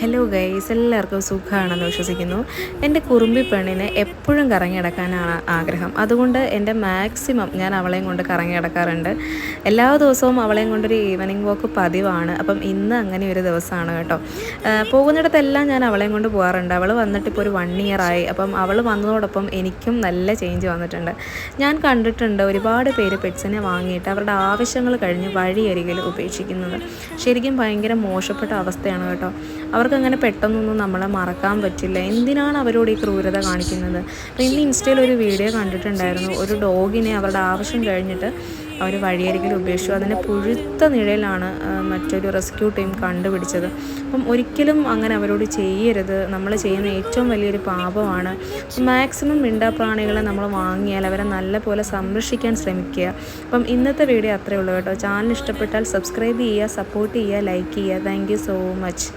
Hello guys, എല്ലാവർക്കും സുഖമാണെന്ന് വിശ്വസിക്കുന്നു. എൻ്റെ കുറുമ്പി പെണ്ണിനെ എപ്പോഴും കറങ്ങി നടക്കാനാണ് ആഗ്രഹം. അതുകൊണ്ട് എൻ്റെ മാക്സിമം ഞാൻ അവളെയും കൊണ്ട് കറങ്ങി നടക്കാറുണ്ട്. എല്ലാ ദിവസവും അവളെയും കൊണ്ടൊരു ഈവനിങ് വാക്ക് പതിവാണ്. അപ്പം ഇന്ന് അങ്ങനെ ഒരു ദിവസമാണ് കേട്ടോ. പോകുന്നിടത്തെല്ലാം ഞാൻ അവളെയും കൊണ്ട് പോകാറുണ്ട്. അവൾ വന്നിട്ടിപ്പോൾ ഒരു 1 ഇയർ ആയി. അപ്പം അവൾ വന്നതോടൊപ്പം എനിക്കും നല്ല ചേഞ്ച് വന്നിട്ടുണ്ട്. ഞാൻ കണ്ടിട്ടുണ്ട് ഒരുപാട് പേര് പെറ്റ്സിനെ വാങ്ങിയിട്ട് അവരുടെ ആവശ്യങ്ങൾ കഴിഞ്ഞ് വഴിയരികിൽ ഉപേക്ഷിക്കുന്നത്. ശരിക്കും ഭയങ്കര മോശപ്പെട്ട അവസ്ഥയാണ് കേട്ടോ. അവർക്കങ്ങനെ പെട്ടെന്നൊന്നും നമ്മളെ മറക്കാൻ പറ്റില്ല. എന്തിനാണ് അവരോട് ഈ ക്രൂരത കാണിക്കുന്നത്? അപ്പോൾ ഇന്ന് ഇൻസ്റ്റയിൽ ഒരു വീഡിയോ കണ്ടിട്ടുണ്ടായിരുന്നു. ഒരു ഡോഗിനെ അവരുടെ ആവശ്യം കഴിഞ്ഞിട്ട് അവർ വഴിയരികിൽ ഉപേക്ഷിച്ചു. അതിനെ പുഴുത്ത നിഴലാണ് മറ്റൊരു റെസ്ക്യൂ ടീം കണ്ടുപിടിച്ചത്. അപ്പം ഒരിക്കലും അങ്ങനെ അവരോട് ചെയ്യരുത്. നമ്മൾ ചെയ്യുന്ന ഏറ്റവും വലിയൊരു പാപമാണ്. മാക്സിമം മിണ്ടാപ്രാണികളെ നമ്മൾ വാങ്ങിയാൽ അവരെ നല്ലപോലെ സംരക്ഷിക്കാൻ ശ്രമിക്കുക. അപ്പം ഇന്നത്തെ വീഡിയോ അത്രയേ ഉള്ളൂ കേട്ടോ. ചാനൽ ഇഷ്ടപ്പെട്ടാൽ സബ്സ്ക്രൈബ് ചെയ്യുക, സപ്പോർട്ട് ചെയ്യുക, ലൈക്ക് ചെയ്യുക. Thank you so much.